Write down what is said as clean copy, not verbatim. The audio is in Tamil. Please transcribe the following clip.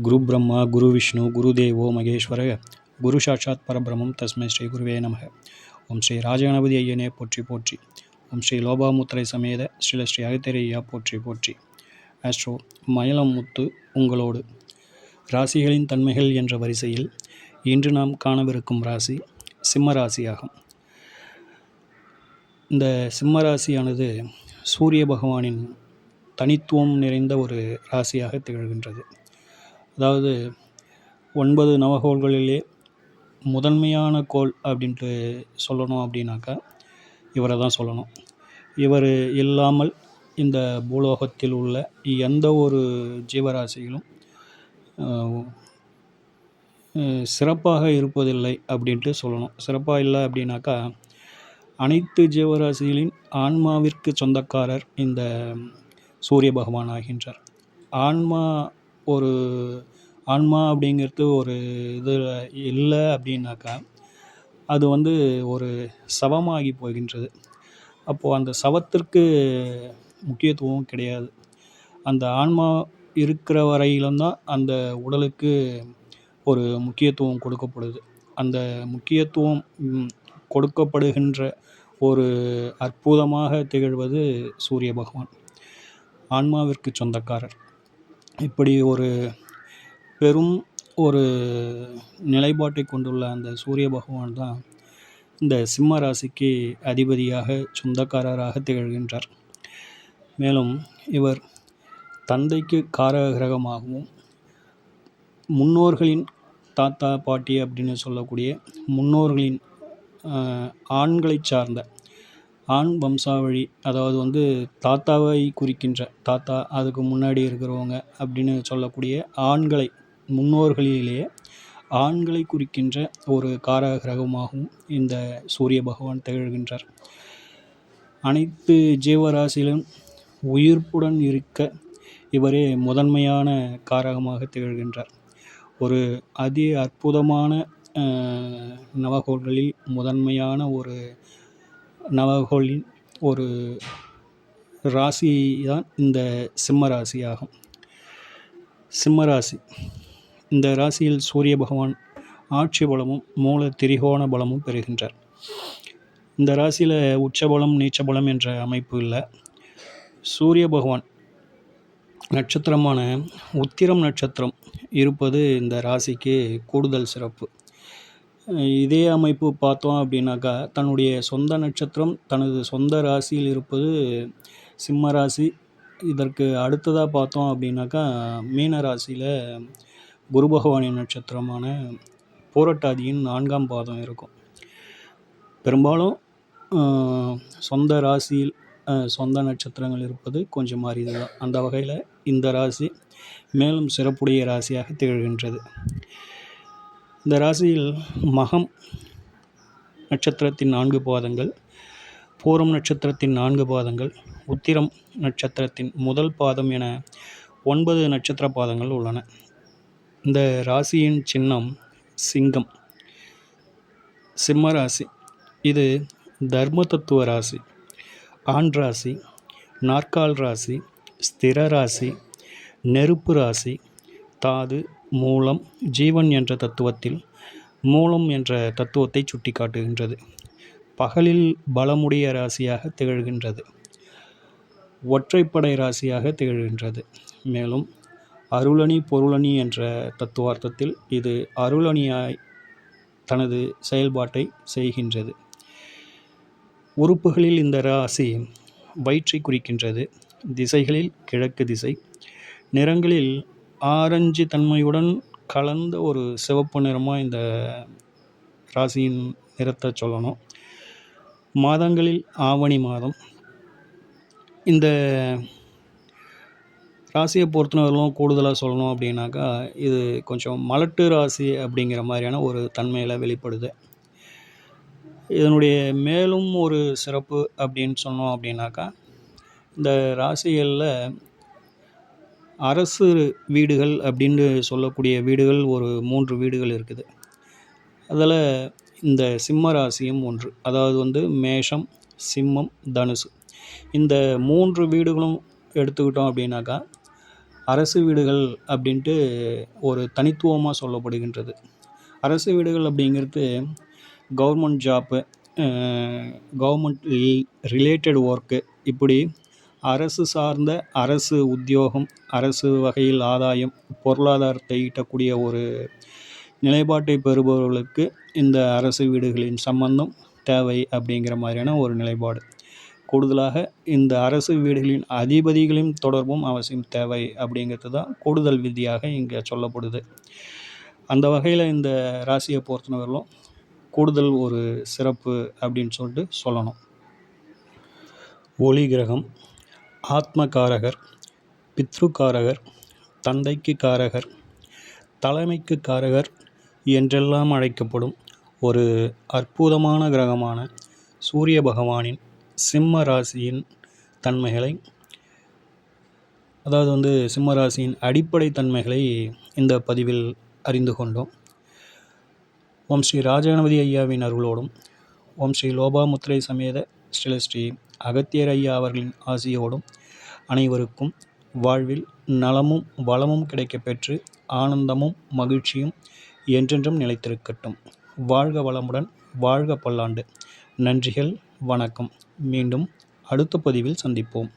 குரு பிரம்மா குரு விஷ்ணு குரு தேவோ மகேஸ்வர குரு சாட்சாத் பரபிரமம் தஸ்மை ஸ்ரீ குருவே நமக. ஓம் ஸ்ரீ ராஜகணபதி ஐயனே போற்றி போற்றி. ஓம் ஸ்ரீ லோபாமுத்திரை சமேத ஸ்ரீ அகத்திரையா போற்றி போற்றி. ஆஸ்ட்ரோ மயிலம் முத்து உங்களோடு. ராசிகளின் தன்மைகள் என்ற வரிசையில் இன்று நாம் காணவிருக்கும் ராசி சிம்ம ராசியாகும். இந்த சிம்ம ராசியானது சூரிய பகவானின் தனித்துவம் நிறைந்த ஒரு ராசியாக திகழ்கின்றது. அதாவது 9 நவகோள்களிலே முதன்மையான கோள் அப்படின்ட்டு சொல்லணும் அப்படின்னாக்கா இவரை தான் சொல்லணும். இவர் இல்லாமல் இந்த பூலோகத்தில் உள்ள எந்த ஒரு ஜீவராசிகளும் சிறப்பாக இருப்பதில்லை அப்படின்ட்டு சொல்லணும். சிறப்பாக இல்லை அப்படின்னாக்கா அனைத்து ஜீவராசிகளின் ஆன்மாவிற்கு சொந்தக்காரர் இந்த சூரிய பகவான் ஆகின்றார். ஆன்மா அப்படிங்கிறது ஒரு இது இல்லை அப்படின்னாக்கா அது ஒரு சவமாகி போகின்றது. அப்போது அந்த சவத்திற்கு முக்கியத்துவம் கிடையாது. அந்த ஆன்மா இருக்கிற வரையில்தான் அந்த உடலுக்கு ஒரு முக்கியத்துவம் கொடுக்கப்படுது. அந்த முக்கியத்துவம் கொடுக்கப்படுகின்ற ஒரு அற்புதமாக திகழ்வது சூரிய பகவான், ஆன்மாவிற்கு சொந்தக்காரர். இப்படி ஒரு பெரும் ஒரு நிலைப்பாட்டை கொண்டுள்ள அந்த சூரிய பகவான் தான் இந்த சிம்ம ராசிக்கு அதிபதியாக சொந்தக்காரராக திகழ்கின்றார். மேலும் இவர் தந்தைக்கு காரக கிரகமாகவும் முன்னோர்களின் தாத்தா பாட்டி அப்படின்னு சொல்லக்கூடிய முன்னோர்களின் ஆண்களை சார்ந்த ஆண் வம்சாவழி, அதாவது தாத்தாவை குறிக்கின்ற தாத்தா, அதுக்கு முன்னாடி இருக்கிறவங்க அப்படின்னு சொல்லக்கூடிய ஆண்களை, முன்னோர்களிலேயே ஆண்களை குறிக்கின்ற ஒரு காரக கிரகமாகவும் இந்த சூரிய பகவான் திகழ்கின்றார். அனைத்து ஜீவராசியிலும் உயிர்ப்புடன் இருக்க இவரே முதன்மையான காரகமாக திகழ்கின்றார். ஒரு அதி அற்புதமான நவகோள்களில் முதன்மையான ஒரு நவகோளின் ஒரு ராசி தான் இந்த சிம்ம ராசி ஆகும். சிம்ம ராசி, இந்த ராசியில் சூரிய பகவான் ஆட்சி பலமும் மூல திரிகோண பலமும் பெறுகின்றார். இந்த ராசியில் உச்சபலம் நீச்சபலம் என்ற அமைப்பு இல்லை. சூரிய பகவான் நட்சத்திரமான உத்திரம் நட்சத்திரம் இருப்பது இந்த ராசிக்கு கூடுதல் சிறப்பு. இதே அமைப்பு பார்த்தோம் அப்படின்னாக்கா தன்னுடைய சொந்த நட்சத்திரம் தனது சொந்த ராசியில் இருப்பது சிம்ம ராசி. இதற்கு அடுத்ததாக பார்த்தோம் அப்படின்னாக்கா மீன ராசியில் குரு பகவானின் நட்சத்திரமான பூரட்டாதியின் 4ஆம் பாதம் இருக்கும். பெரும்பாலும் சொந்த ராசியில் சொந்த நட்சத்திரங்கள் இருப்பது கொஞ்சம் அரிது தான். அந்த வகையில் இந்த ராசி மேலும் சிறப்புடைய ராசியாக திகழ்கின்றது. இந்த ராசியில் மகம் நட்சத்திரத்தின் 4 பாதங்கள், பூரம் நட்சத்திரத்தின் 4 பாதங்கள், உத்திரம் நட்சத்திரத்தின் முதல் பாதம் என 9 நட்சத்திர பாதங்கள் உள்ளன. இந்த ராசியின் சின்னம் சிங்கம். சிம்ம ராசி இது தர்ம தத்துவ ராசி, ஆண் ராசி, நாற்கால் ராசி, ஸ்திர ராசி, நெருப்பு ராசி, தாது, மூலம், ஜீவன் என்ற தத்துவத்தில் மூலம் என்ற தத்துவத்தை சுட்டி காட்டுகின்றது. பகலில் பலமுடைய ராசியாக திகழ்கின்றது. ஒற்றைப்படை ராசியாக திகழ்கின்றது. மேலும் அருளணி பொருளணி என்ற தத்துவார்த்தத்தில் இது அருளணியாய் தனது செயல்பாட்டை செய்கின்றது. உறுப்புகளில் இந்த ராசி வயிற்றை குறிக்கின்றது. திசைகளில் கிழக்கு திசை. நிறங்களில் ஆரஞ்சு தன்மையுடன் கலந்த ஒரு சிவப்பு நிறமாக இந்த ராசியின் நிறத்தை சொல்லணும். மாதங்களில் ஆவணி மாதம். இந்த ராசியை பொறுத்தவரையிலும் கூடுதலாக சொல்லணும் அப்படின்னாக்கா இது கொஞ்சம் மலட்டு ராசி அப்படிங்கிற மாதிரியான ஒரு தன்மையில் வெளிப்படுது. இதனுடைய மேலும் ஒரு சிறப்பு அப்படின்னு சொன்னோம் அப்படின்னாக்கா இந்த ராசிகளில் அரசு வீடுகள் அப்படின்னு சொல்லக்கூடிய வீடுகள் ஒரு 3 வீடுகள் இருக்குது. அதில் இந்த சிம்ம ராசியும் ஒன்று. அதாவது மேஷம், சிம்மம், தனுசு, இந்த 3 வீடுகளும் எடுத்துக்கிட்டோம் அப்படின்னாக்கா அரசு வீடுகள் அப்படின்ட்டு ஒரு தனித்துவமாக சொல்லப்படுகின்றது. அரசு வீடுகள் அப்படிங்கிறது government job, government related work, இப்படி அரசு சார்ந்த அரசு உத்தியோகம், அரசு வகையில் ஆதாயம், பொருளாதாரத்தை ஈட்டக்கூடிய ஒரு நிலைப்பாட்டை பெறுபவர்களுக்கு இந்த அரசு வீடுகளின் சம்பந்தம் தேவை அப்படிங்கிற மாதிரியான ஒரு நிலைப்பாடு. கூடுதலாக இந்த அரசு வீடுகளின் அதிபதிகளின் தொடர்பும் அவசியம் தேவை அப்படிங்கிறது தான் கூடுதல் விதியாக இங்கே சொல்லப்படுது. அந்த வகையில் இந்த ராசியை பொறுத்தவரையிலும் கூடுதல் ஒரு சிறப்பு அப்படின்னு சொல்லிட்டு சொல்லணும். ஒளி கிரகம், ஆத்மகாரகர், பித்ருக்காரகர், தந்தைக்கு காரகர், தலைமைக்கு காரகர் என்றெல்லாம் அழைக்கப்படும் ஒரு அற்புதமான கிரகமான சூரிய பகவானின் சிம்ம ராசியின் தன்மைகளை, அதாவது சிம்ம ராசியின் அடிப்படை தன்மைகளை இந்த பதிவில் அறிந்து கொண்டோம். ஓம் ஸ்ரீ ராஜகணபதி ஐயாவின் அருளோடும், ஓம் ஸ்ரீ லோபாமுத்திரை சமேத ஸ்ரீ அகத்தியர் ஐயா அவர்களின் ஆசியோடும் அனைவருக்கும் வாழ்வில் நலமும் வளமும் கிடைக்கப்பெற்று ஆனந்தமும் மகிழ்ச்சியும் என்றென்றும் நிலைத்திருக்கட்டும். வாழ்க வளமுடன், வாழ்க பல்லாண்டு. நன்றிகள், வணக்கம். மீண்டும் அடுத்த பதிவில் சந்திப்போம்.